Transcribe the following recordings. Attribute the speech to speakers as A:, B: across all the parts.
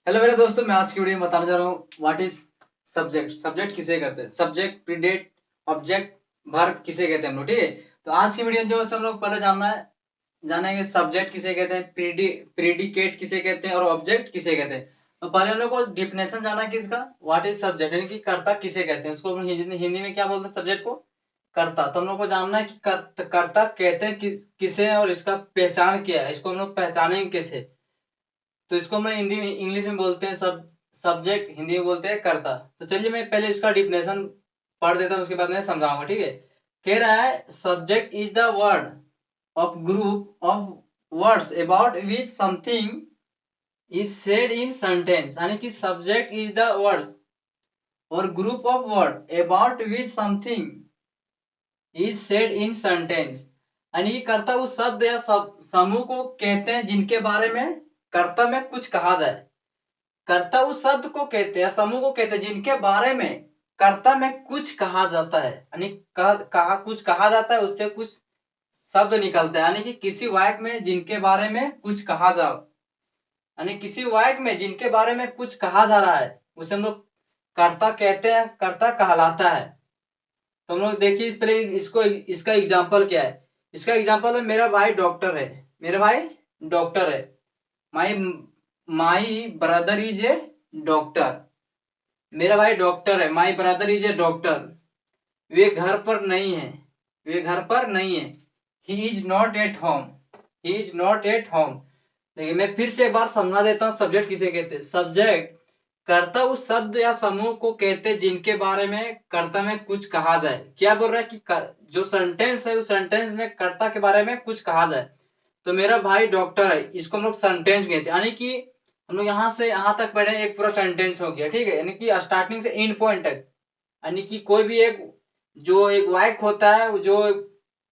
A: Hello मेरे दोस्तों, मैं आज की वीडियो में बताने जा रहा हूँ व्हाट इज सब्जेक्ट। सब्जेक्ट किसे कहते हैं? सब्जेक्ट, प्रीडेट, ऑब्जेक्ट, वर्ब किसे कहते हैं हम लोग। ठीक है, तो आज की वीडियो जो है हम लोग पहले जानेंगे सब्जेक्ट किसे कहते हैं, प्रीडिकेट किसे कहते हैं और ऑब्जेक्ट किसे कहते हैं। तो पहले हम लोग को डिफिनेशन जाना है किसका, व्हाट इज सब्जेक्ट, यानी कि कर्ता किसे कहते हैं। उसको हम हिंदी में क्या बोलते हैं सब्जेक्ट को? कर्ता। तो हम लोग को जानना है कि कर्ता कहते हैं किसे और इसका पहचान क्या है, इसको हम लोग पहचानेंगे कैसे। तो इसको हम हिंदी में इंग्लिश में बोलते हैं सब्जेक्ट, हिंदी में बोलते हैं कर्ता। तो चलिए मैं पहले इसका डिफिनेशन पढ़ देता हूँ, उसके बाद मैं समझाऊंगा। ठीक है, कह रहा है subject is the word of group of words about which something is said in sentence, यानी कि सब्जेक्ट इज द वर्ड्स और group of word about which something is said in sentence, यानी कि कर्ता उस शब्द या समूह को कहते हैं जिनके बारे में कर्ता में कुछ कहा जाए। कर्ता उस शब्द को कहते हैं, समूह को कहते हैं जिनके बारे में कर्ता में कुछ कहा जाता है, यानी कुछ कहा जाता है, उससे कुछ शब्द निकलता है, यानी कि किसी वाक्य में जिनके बारे में कुछ कहा जाओ, यानी किसी वाक्य में जिनके बारे में कुछ कहा जा रहा है उसे हम लोग कर्ता कहते हैं, कर्ता कहलाता है। तो हम लोग देखिए इस पहले इसको, इसका एग्जाम्पल क्या है। इसका एग्जाम्पल है मेरा भाई डॉक्टर है, मेरा भाई डॉक्टर है। My my brother is a doctor. मेरा भाई डॉक्टर है, my brother is a doctor. वे घर पर नहीं है, वे घर पर नहीं है। He is not at home, he is not at home. देखिए मैं फिर से एक बार समझा देता हूँ सब्जेक्ट किसे कहते हैं। सब्जेक्ट कर्ता उस शब्द या समूह को कहते हैं जिनके बारे में कर्ता में कुछ कहा जाए। क्या बोल रहा है कि जो सेंटेंस है उस सेंटेंस में कर्ता के बारे में कुछ कहा जाए। तो मेरा भाई डॉक्टर है, इसको हम लोग सेंटेंस कहते हैं, यानी कि हम लोग यहाँ से यहाँ तक पढ़े एक पूरा सेंटेंस हो गया। ठीक है, यानी कि स्टार्टिंग से एंड पॉइंट तक, यानी कि कोई भी एक जो एक वाक्य होता है जो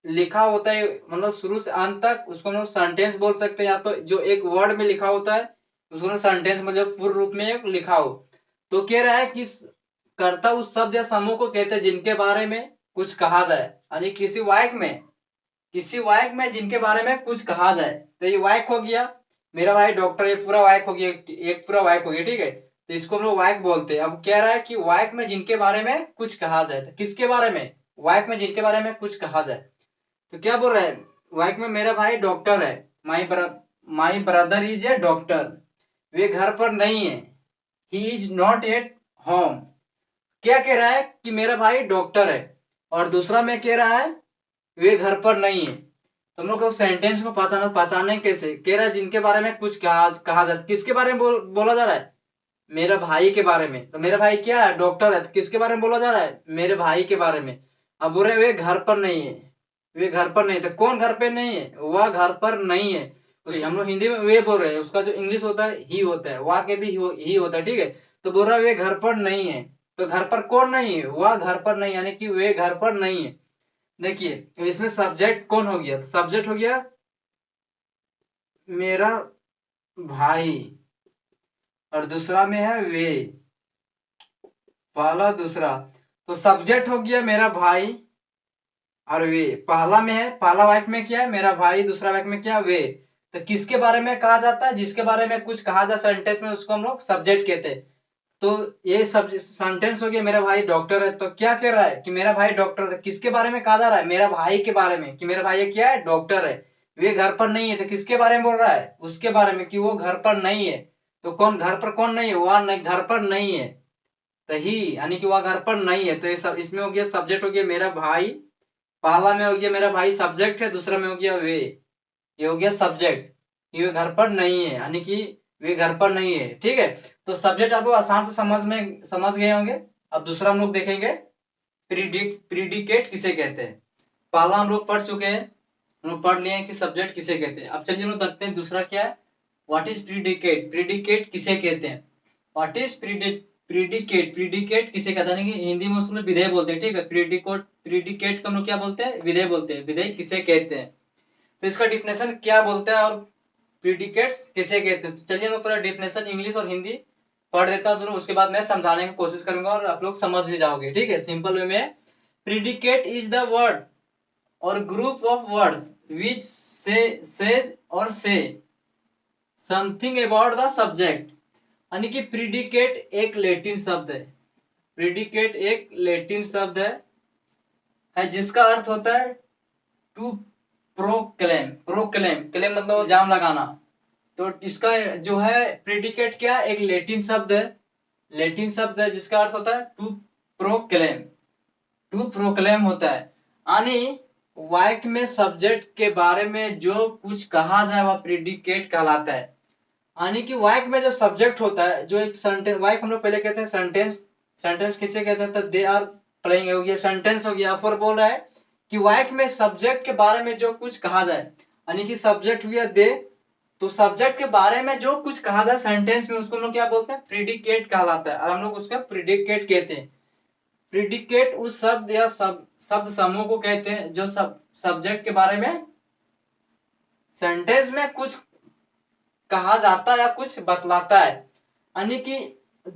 A: लिखा होता है, मतलब शुरू से अंत तक, उसको हम लोग सेंटेंस बोल सकते हैं। या तो जो एक वर्ड में लिखा होता है उसको सेंटेंस मतलब पूर्ण रूप में एक लिखा हो। तो कह रहा है कि कर्ता उस शब्द या समूह को कहते हैं जिनके बारे में कुछ कहा जाए, यानी किसी वाक्य में जिनके बारे में कुछ कहा जाए। तो ये वाक्य हो गया मेरा भाई डॉक्टर, ये पूरा वाक्य हो गया, एक पूरा वाक्य हो गया। ठीक है, तो इसको हम लोग वाक्य बोलते हैं। अब कह रहा है कि वाक्य में जिनके बारे में कुछ कहा जाए, तो किसके बारे में? वाक्य में जिनके बारे में कुछ कहा जाए। तो क्या बोल रहा है, वाक्य में मेरा भाई डॉक्टर है, my brother is a doctor. वे घर पर नहीं है, he is not at home. क्या कह रहा है कि मेरा भाई डॉक्टर है, और दूसरा में कह रहा है वे घर पर नहीं है। तो हम लोग को सेंटेंस को पहचाने कैसे। कह रहा है जिनके बारे में कुछ कहा जाता, किसके बारे में बोला जा रहा है? मेरा भाई के बारे में। तो मेरा भाई क्या है, डॉक्टर है, तो किसके बारे में बोला जा रहा है? मेरे भाई के बारे में। अब बोल रहे वे घर पर नहीं है, वे घर पर नहीं, तो कौन घर पे नहीं है? वह घर पर नहीं है। हम लोग हिंदी में वे बोल रहे हैं, उसका जो इंग्लिश होता है ही होता है, वह के भी ही होता है। ठीक है, तो बोल रहा है वे घर पर नहीं है। तो घर पर कौन नहीं है? वह घर पर नहीं, यानी कि वे घर पर नहीं है। देखिए इसमें सब्जेक्ट कौन हो गया? सब्जेक्ट हो गया मेरा भाई, और दूसरा में है वे, पहला दूसरा। तो सब्जेक्ट हो गया मेरा भाई और वे, पहला में है, पहला वाक्य में क्या है? मेरा भाई, दूसरा वाक्य में क्या? वे। तो किसके बारे में कहा जाता है? जिसके बारे में कुछ कहा जाए सेंटेंस में, उसको हम लोग सब्जेक्ट कहते हैं। तो ये सब सेंटेंस हो गया मेरा भाई डॉक्टर है। तो क्या कह रहा है कि मेरा भाई डॉक्टर है, किसके बारे में कहा जा रहा है? मेरा भाई के बारे में, कि मेरा भाई ये क्या है? डॉक्टर है। वे घर पर नहीं है, तो किसके बारे में बोल रहा है? उसके बारे में, कि वो घर पर नहीं है। तो कौन घर पर, कौन नहीं है? वह नहीं, घर पर नहीं है। तो ही, यानी कि वह घर पर नहीं है। तो ये सब इसमें हो गया सब्जेक्ट हो गया मेरा भाई, पहला में हो गया मेरा भाई सब्जेक्ट है, दूसरा में हो गया वे, ये हो गया सब्जेक्ट, कि वे घर पर नहीं है, यानी कि वे घर पर नहीं है। ठीक है, तो सब्जेक्ट आपको आसान से समझ गए होंगे। अब दूसरा हम लोग देखेंगे प्रीडिकेट किसे कहते हैं। पहला हम लोग पढ़ चुके हैं, हम लोग पढ़ लिए हैं कि सब्जेक्ट किसे कहते हैं। अब चलिए हम लोग देखते हैं दूसरा क्या है, व्हाट इज प्रीडिकेट, प्रीडिकेट किसे कहते हैं। व्हाट इज प्रीडिकेट, प्रीडिकेट किसे कहते हैं, यानी कि हिंदी में उसमें विधेय बोलते हैं। ठीक है, प्रीडिकेट को हम लोग क्या बोलते हैं? विधेय बोलते हैं। विधेय किसे कहते हैं, तो इसका डिफिनेशन क्या बोलता है और प्रीडिकेट्स किसे कहते हैं। तो चलिए मैं पूरा डिफिनेशन इंग्लिश और हिंदी पढ़ देता हूँ दोनों, उसके बाद मैं समझाने की कोशिश करूंगा और आप लोग समझ भी जाओगे। ठीक है, सिंपल वे में, प्रीडिकेट इज द वर्ड और group of words which says और से समथिंग अबाउट द सब्जेक्ट, यानी कि प्रीडिकेट एक लैटिन शब्द है, प्रीडिकेट एक लैटिन शब्द है जिसका अर्थ होता है टू प्रोक्लेम, प्रोक्लेम क्लेम मतलब इल्जाम लगाना। तो इसका जो है प्रीडिकेट क्या, एक लैटिन शब्द है, लैटिन शब्द है जिसका अर्थ होता है टू प्रोक्लेम, टू प्रोक्लेम होता है। यानी वाक्य में सब्जेक्ट के बारे में जो कुछ कहा जाए वह प्रीडिकेट कहलाता है। यानी कि वाक्य में जो सब्जेक्ट होता है, जो एक सेंटेंस, वाक्य हम लोग पहले कहते हैं सेंटेंस, सेंटेंस किसे कहते हैं, तो दे आर प्लेइंग हो गया, सेंटेंस हो गया। ऊपर बोल रहा है कि वाक्य में सब्जेक्ट के बारे में जो कुछ कहा जाए, यानी कि सब्जेक्ट हुआ दे, तो सब्जेक्ट के बारे में जो कुछ कहा जाए सेंटेंस में, उसको हम लोग क्या बोलते हैं, प्रीडिकेट कहलाता है, और हम लोग उसको प्रीडिकेट कहते हैं। प्रीडिकेट उस शब्द या शब्द समूह को कहते हैं जो सब्जेक्ट के बारे में सेंटेंस में कुछ कहा जाता है या कुछ बतलाता है। यानी कि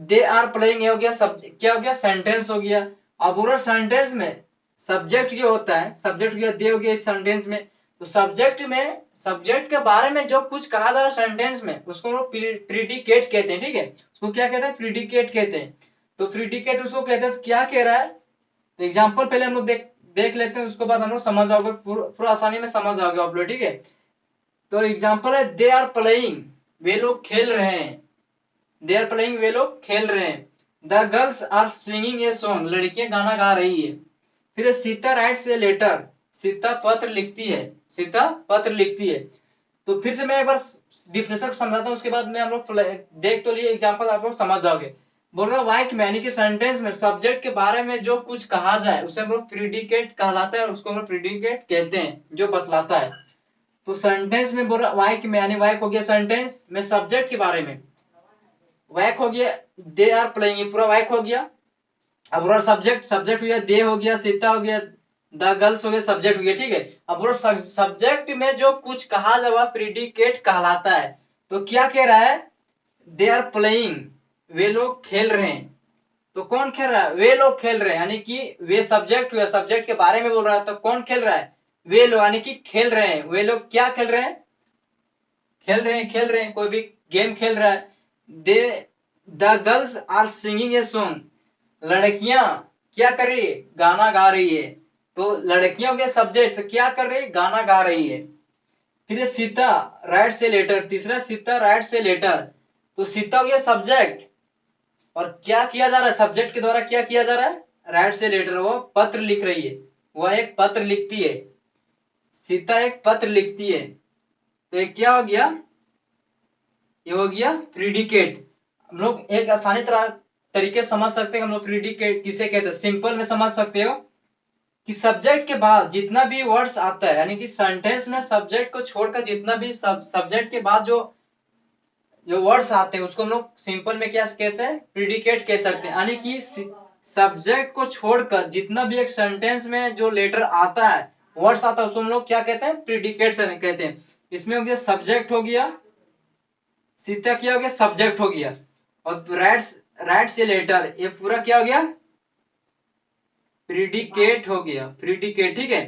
A: दे आर प्लेइंग हो गया, क्या हो गया, सेंटेंस हो गया। अब पूरा सेंटेंस में सब्जेक्ट जो होता है, सब्जेक्ट हो गया, दे हो गया इस सेंटेंस में, तो सब्जेक्ट में, सब्जेक्ट के बारे में जो कुछ कहा जा रहा है सेंटेंस में, उसको लोग प्रीडिकेट कहते हैं। ठीक है, उसको क्या कहते हैं, प्रीडिकेट कहते हैं। तो प्रीडिकेट उसको कहते हैं, तो क्या कह रहा है, तो एग्जाम्पल पहले हम लोग देख लेते हैं, उसके बाद हम लोग समझ जाओगे, पूरा आसानी में समझ जाओगे आप लोग। ठीक है, तो एग्जाम्पल है दे आर प्लेइंग, वे लोग खेल रहे हैं, दे आर प्लेइंग वे लोग खेल रहे हैं। The girls are singing a song, लड़कियां गाना गा रही है। फिर Sita writes a letter, Sita पत्र लिखती है, सीता पत्र लिखती है। तो फिर से मैं एक बार डिफिनेशन को समझाता हूँ, उसके बाद में हम लोग देख तो लिए एग्जाम्पल, आप लोग समझ जाओगे। बोल रहा वाक्य में यानी कि सेंटेंस में सब्जेक्ट के बारे में जो कुछ कहा जाए उसे हम लोग प्रीडिकेट कहलाता है, और उसको हम लोग प्रीडिकेट कहते हैं जो बतलाता है। तो सेंटेंस में बोल रहा वाक्य में, यानी वाक्य हो गया सेंटेंस में सब्जेक्ट के बारे में, वाक्य हो गया दे आर प्लेइंग, पूरा वाक्य हो गया। अब पूरा सब्जेक्ट, सब्जेक्ट हो गया दे हो गया, सीता हो गया, द गर्ल्स हो गया, सब्जेक्ट हो गया। ठीक है, अब पूरा सब्जेक्ट में जो कुछ कहा जाए वह प्रीडिकेट कहलाता है। तो क्या कह रहा है, दे आर प्लेइंग, वे लोग खेल रहे हैं। तो कौन खेल रहा है, वे लोग खेल रहे हैं, यानी कि वे सब्जेक्ट हुआ, सब्जेक्ट के बारे में बोल रहा है, तो कौन खेल रहा है, वे लोग, यानी कि खेल रहे हैं। वे लोग क्या खेल रहे हैं, खेल रहे हैं, खेल रहे हैं, कोई भी गेम खेल रहा है। They the girls are singing a song, लड़कियां क्या कर रही है, गाना गा रही है। तो लड़कियों के सब्जेक्ट, तो क्या कर रही है, गाना गा रही है। फिर सीता राइट से लेटर, तीसरा सीता राइट से लेटर, तो सीता हो गया सब्जेक्ट, और क्या किया जा रहा है, सब्जेक्ट के द्वारा क्या किया जा रहा है, राइट से लेटर, वो पत्र लिख रही है, वह एक पत्र लिखती है, सीता एक पत्र लिखती है। तो ये क्या हो गया, ये हो गया प्रीडिकेट। हम लोग एक आसानी तरह तरीके समझ सकते हैं, हम लोग प्रीडिकेट किसे कहते हैं, सिंपल में समझ सकते हो कि सब्जेक्ट के बाद जितना भी वर्ड्स आता है, यानी कि सेंटेंस में सब्जेक्ट को छोड़कर जितना भी सब्जेक्ट के बाद जो जो वर्ड्स आते हैं उसको हम लोग सिंपल में क्या कहते हैं, प्रीडिकेट कह सकते हैं। यानी कि सब्जेक्ट को छोड़कर जितना भी एक सेंटेंस में जो लेटर आता है, वर्ड्स आता है, उसको हम लोग क्या कहते हैं, प्रीडिकेट कहते हैं। इसमें हो गया सब्जेक्ट हो गया, सीता क्या हो गया, सब्जेक्ट हो गया, और राइट से लेटर, ये पूरा क्या हो गया, प्रीडिकेट हो गया, प्रीडिकेट। ठीक है,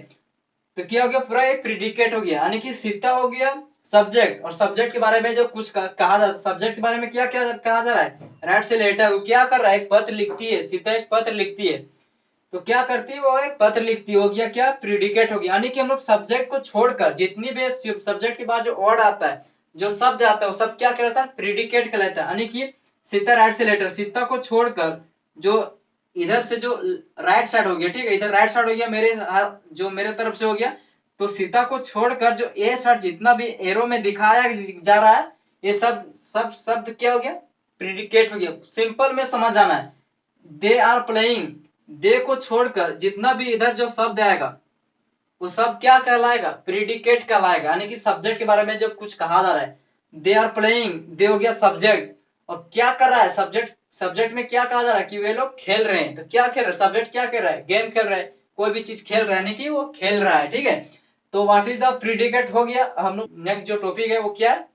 A: तो क्या हो गया, पूरा एक प्रीडिकेट हो गया, यानी कि सीता हो गया सब्जेक्ट, और सब्जेक्ट के बारे में जो कुछ कहा जा, सब्जेक्ट के बारे में क्या क्या कहा जा रहा है, राइट से लेटर, वो क्या कर रहा है, एक पत्र लिखती है, सीता एक पत्र लिखती है। तो क्या करती है, वो एक पत्र लिखती हो गया, क्या प्रीडिकेट हो गया। यानी कि हम लोग सब्जेक्ट को छोड़कर जितनी भी सब्जेक्ट के बाद जो वर्ड आता है, जो शब्द आता है, वो सब क्या कहलाता है, प्रीडिकेट कहलाता है। यानी कि सीता राइट से लेटर, सीता को छोड़कर जो इधर से जो राइट साइड हो गया, ठीक है, इधर राइट साइड हो गया, मेरे जो मेरे तरफ से हो गया, तो सीता को छोड़कर जो ए साइड जितना भी एरो में दिखाया जा रहा है, ये सब शब्द क्या हो गया, प्रीडिकेट हो गया। सिंपल में समझ आना है, दे आर प्लेइंग, दे को छोड़कर जितना भी इधर जो शब्द आएगा वो सब क्या कहलाएगा, प्रीडिकेट कहलाएगा। यानी कि सब्जेक्ट के बारे में जब कुछ कहा जा रहा है, दे आर प्लेइंग, दे हो गया सब्जेक्ट, और क्या कर रहा है सब्जेक्ट, सब्जेक्ट में क्या कहा जा रहा है कि वे लोग खेल रहे हैं। तो क्या खेल रहे हैं, सब्जेक्ट क्या खेल रहा है, गेम खेल रहा है, कोई भी चीज खेल रहा है, यानी कि वो खेल रहा है। ठीक है, तो व्हाट इज द प्रीडिकेट हो गया। हम लोग नेक्स्ट जो टॉपिक है वो क्या है,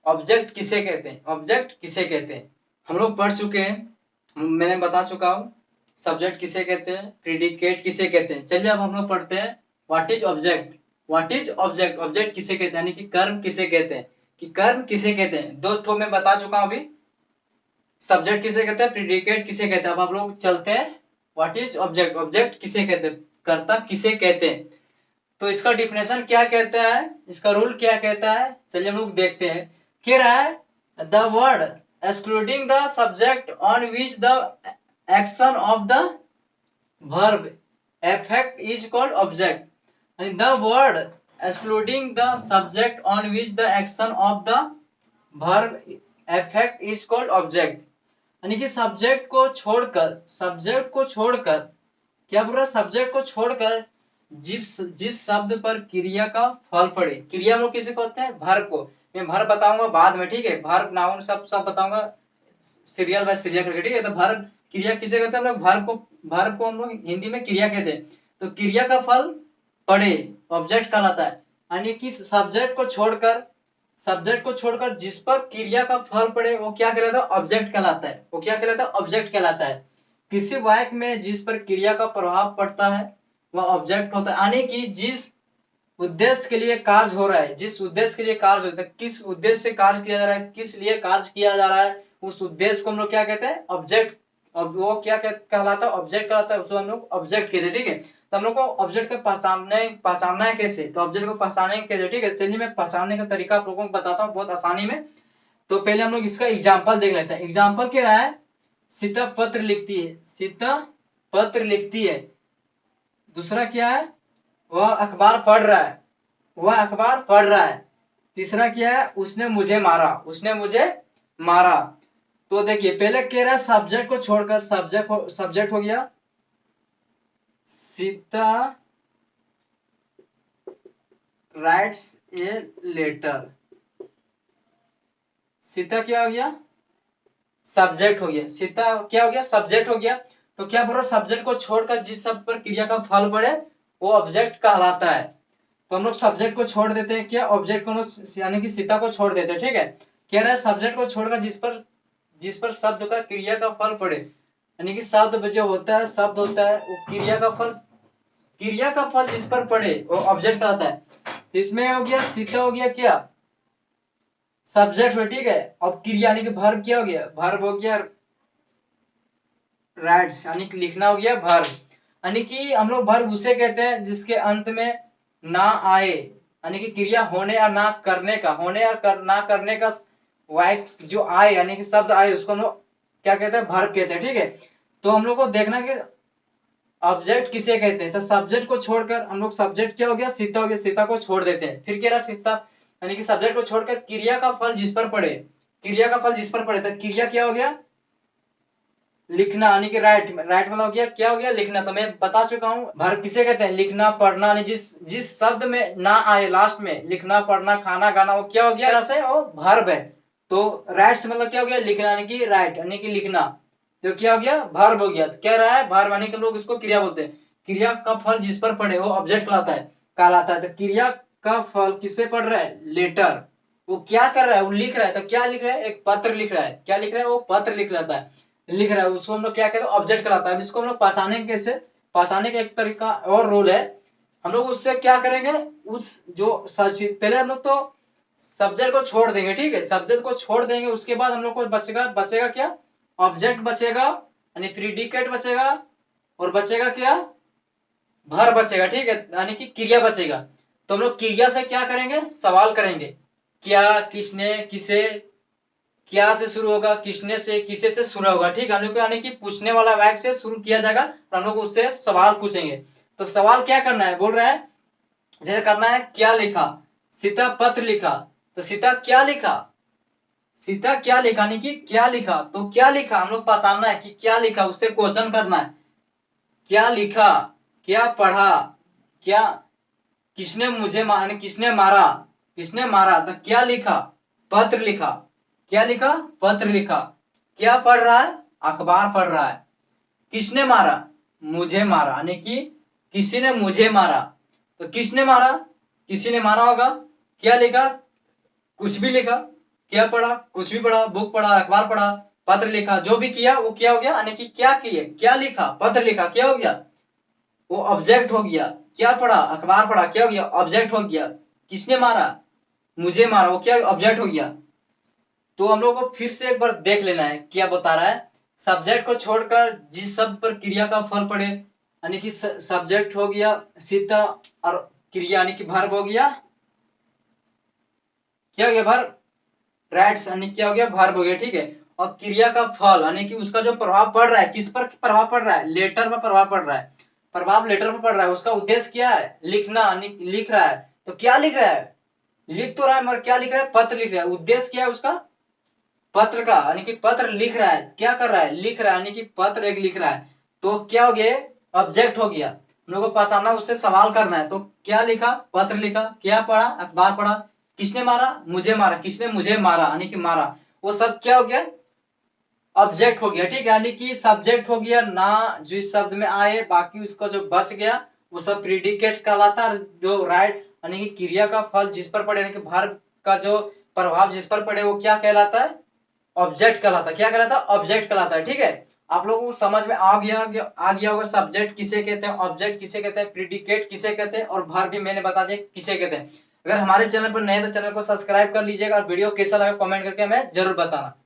A: ऑब्जेक्ट किसे कहते हैं, ऑब्जेक्ट किसे कहते हैं। हम लोग पढ़ चुके हैं, मैंने बता चुका हूं सब्जेक्ट किसे कहते हैं, प्रीडिकेट किसे कहते हैं। चलिए अब हम लोग पढ़ते हैं what is object. What is object, object किसे कहते हैं, यानी कि कर्म किसे कहते हैं, कि कर्म किसे कहते हैं। दो ठो में बता चुका हूं अभी, सब्जेक्ट किसे कहते हैं, प्रीडिकेट किसे कहते हैं। अब आप लोग चलते हैं, व्हाट इज ऑब्जेक्ट, ऑब्जेक्ट किसे कहते हैं, कर्ता किसे कहते हैं। तो इसका डिफिनेशन क्या कहता है, इसका रूल क्या कहता है, चलिए हम लोग देखते हैं। कह रहा है the word excluding the subject on which the action of the verb affect is called object, and the word excluding the subject on which the action of the verb affect is called object। यानी कि subject को छोड़कर, subject को छोड़कर, क्या बोल रहा है, सब्जेक्ट को छोड़कर जिस जिस शब्द पर क्रिया का फल पड़े, क्रिया लोग किसे कहते हैं, वर्ब को। मैं वर्ब बताऊंगा बाद में, ठीक है, वर्ब नाउन सब बताऊंगा सीरियल बाय सीरियल करके, ठीक है। तो वर्ब क्रिया किसे कहते हैं, हम लोग वर्ब को हम लोग हिंदी में क्रिया कहते हैं। तो क्रिया का फल पड़े ऑब्जेक्ट कहलाता है। यानी कि सब्जेक्ट को छोड़कर, सब्जेक्ट को छोड़कर जिस पर क्रिया का फल पड़े वो क्या कहलाता है, ऑब्जेक्ट कहलाता है। वो क्या कहलाता है, ऑब्जेक्ट कहलाता है। किसी वाक्य में जिस पर क्रिया का प्रभाव पड़ता है वह ऑब्जेक्ट होता है। यानी कि जिस उद्देश्य के लिए कार्य हो रहा है, जिस उद्देश्य के लिए कार्य होता है, किस उद्देश्य से कार्य किया जा रहा है, किस लिए कार्य किया जा रहा है, उस उद्देश्य को हम लोग क्या कहते हैं, ऑब्जेक्ट। अब वो क्या कहलाता है, ऑब्जेक्ट कहलाता है, उसको हम लोग ऑब्जेक्ट कहते हैं, ठीक है। तो हम लोग को ऑब्जेक्ट को पहचानना है कैसे, तो ऑब्जेक्ट को पहचानेंगे कैसे, ठीक है। चलिए मैं पहचानने का तरीका आप लोगों को बताता हूँ बहुत आसानी में। तो पहले हम लोग इसका एग्जाम्पल देख लेते हैं। एग्जाम्पल क्या रहा है, सीता पत्र लिखती है, सीता पत्र लिखती है। दूसरा क्या है, वह अखबार पढ़ रहा है, वह अखबार पढ़ रहा है। तीसरा क्या है, उसने मुझे मारा, उसने मुझे मारा। तो देखिए पहले कह रहा है सब्जेक्ट को छोड़कर, सब्जेक्ट हो गया Sita writes a letter. Sita क्या हो गया, सब्जेक्ट हो गया। सीता क्या हो गया, सब्जेक्ट हो गया। तो क्या बोल रहा, सब्जेक्ट को छोड़कर जिस शब्द पर क्रिया का फल पड़े वो ऑब्जेक्ट कहलाता है। तो हम लोग सब्जेक्ट को छोड़ देते हैं, क्या ऑब्जेक्ट को, यानी कि सीता को छोड़ देते हैं, ठीक है। कह रहा है सब्जेक्ट को छोड़कर जिस पर शब्द का क्रिया का फल पड़े, यानी कि शब्द जो होता है, शब्द होता है वो क्रिया का फल जिस पर पड़े वो ऑब्जेक्ट आता है। इसमें हो गया सीता हो गया क्या, सब्जेक्ट में, ठीक है। अब क्रिया यानी कि वर्ब क्या हो गया, वर्ब हो गया राइट्स, यानी कि लिखना हो गया वर्ब। यानी कि हम लोग वर्ब उसे कहते हैं जिसके अंत में ना आए, यानी कि क्रिया होने या ना करने का, होने या ना करने का वाक्य जो आए, यानी कि शब्द आए, उसको हम लोग क्या कहते हैं, वर्ब कहते हैं, ठीक है। तो हम लोग को देखना कि ऑब्जेक्ट किसे कहते हैं। तो सब्जेक्ट को छोड़कर हम लोग, सब्जेक्ट क्या हो गया, सीता हो गया, सीता को छोड़ देते हैं। फिर कह रहा सीता, यानी कि सब्जेक्ट को छोड़कर क्रिया का फल जिस पर पड़े, क्रिया का फल जिस पर पड़े, तो क्रिया क्या हो गया, लिखना, यानी कि राइट, राइट मतलब हो गया क्या, हो गया लिखना। तो मैं बता चुका हूँ वर्ब किसे कहते हैं, लिखना पढ़ना, यानी जिस जिस शब्द में ना आए लास्ट में, लिखना पढ़ना खाना गाना, वो क्या हो गया, तरह से वो वर्ब है। तो राइट से मतलब क्या हो गया, लिखना, यानी कि राइट, यानी कि लिखना। तो क्या हो गया, वर्ब हो गया। तो कह रहा है वर्ब यानी कि लोग इसको क्रिया बोलते हैं। क्रिया का फल जिस पर पड़े वो ऑब्जेक्ट कहलाता है। तो क्रिया का फल किस पे पड़ रहा है, लेटर। वो क्या कर रहा है, वो लिख रहा है। तो क्या लिख रहा है, एक पत्र लिख रहा है। क्या लिख रहा है, वो पत्र लिख रहा है, लिख रहा है। उसको हम लोग क्या कहते हैं, ऑब्जेक्ट कहलाता है। अब इसको हम लोग पहचानेंगे कैसे, पहचानने का एक तरीका और रूल है। हम लोग उससे क्या करेंगे, उस जो पहले हम लोग तो सब्जेक्ट को छोड़ देंगे, ठीक है, सब्जेक्ट को छोड़ देंगे। उसके बाद हम लोग को बचेगा क्या, ऑब्जेक्ट बचेगा, यानी प्रीडिकेट बचेगा, और बचेगा क्या, भर बचेगा, ठीक है, यानी कि क्रिया बचेगा। तो हम लोग क्रिया से क्या करेंगे, सवाल करेंगे, क्या, किसने, किसे, क्या से शुरू होगा, किसने से, किसे से शुरू होगा, ठीक है। हम लोग को यानी कि पूछने वाला वाक्य से शुरू किया जाएगा, तो हम लोग उससे सवाल पूछेंगे। तो सवाल क्या करना है, बोल रहा है जैसे करना है, क्या लिखा, सीता पत्र लिखा। तो सीता क्या लिखा, सीता क्या लिखा, यानी कि क्या लिखा। तो क्या लिखा हम लोग पहचानना है कि क्या लिखा, उससे क्वेश्चन करना है, क्या लिखा, क्या पढ़ा, क्या, किसने मुझे किसने मारा, किसने मारा। तो क्या लिखा, पत्र लिखा। क्या लिखा, पत्र लिखा। क्या पढ़ रहा है, अखबार पढ़ रहा है। किसने मारा, मुझे मारा, यानी कि किसी ने मुझे मारा। तो किसने मारा, किसी ने मारा होगा। क्या लिखा, कुछ भी लिखा। क्या पढ़ा, कुछ भी पढ़ा, बुक पढ़ा, अखबार पढ़ा, पत्र लिखा, जो भी किया वो क्या हो गया, यानी कि क्या किए, क्या लिखा, पत्र लिखा, क्या हो गया, वो ऑब्जेक्ट हो गया। क्या पढ़ा, अखबार पढ़ा, क्या हो गया, ऑब्जेक्ट हो गया। किसने मारा, मुझे मारा, वो क्या ऑब्जेक्ट हो गया। तो हम लोग को फिर से एक बार देख लेना है क्या बता रहा है। सब्जेक्ट को छोड़कर जिस शब्द पर क्रिया का फल पड़े, यानी कि सब्जेक्ट हो गया सीधा, और क्रिया यानी कि वर्ब हो गया, क्या हो गया वर्ब, राइट्स यानी क्या हो गया वर्ब हो गया, ठीक है। और क्रिया का फल यानी कि उसका जो प्रभाव पड़ रहा है, किस पर प्रभाव पड़ रहा है, लेटर पर प्रभाव पड़ रहा है, प्रभाव लेटर पर पड़ रहा है, उसका उद्देश्य क्या है, लिखना, यानी लिख रहा है। तो क्या लिख रहा है, लिख तो रहा है मगर क्या लिख रहा है, पत्र लिख रहा है। उद्देश्य क्या है उसका, पत्र का, यानी कि पत्र लिख रहा है, क्या कर रहा है, लिख रहा है, यानी कि पत्र एक लिख रहा है। तो क्या हो गया, ऑब्जेक्ट हो गया। हम लोग को पहचानना, उससे सवाल करना है। तो क्या लिखा, पत्र लिखा, क्या पढ़ा, अखबार पढ़ा, किसने मारा, मुझे मारा, किसने मुझे मारा, यानी कि मारा, वो सब क्या हो गया, ऑब्जेक्ट हो गया, ठीक है। यानी कि सब्जेक्ट हो गया ना जिस शब्द में आए, बाकी उसका जो बच गया वो सब प्रीडिकेट कहलाता है। जो राइट यानी कि क्रिया का फल जिस पर पड़े, यानी कि वर्ब का जो प्रभाव जिस पर पड़े, वो क्या कहलाता है, ऑब्जेक्ट कहलाता है। क्या कहलाता है, ऑब्जेक्ट कहलाता है, ठीक है। आप लोगों को समझ में आ गया होगा सब्जेक्ट किसे कहते हैं, ऑब्जेक्ट किसे कहते हैं, प्रीडिकेट किसे कहते हैं, और वर्ब भी मैंने बता दिया किसे कहते हैं। अगर हमारे चैनल पर नए तो चैनल को सब्सक्राइब कर लीजिएगा, और वीडियो कैसा लगा कमेंट करके हमें जरूर बताना।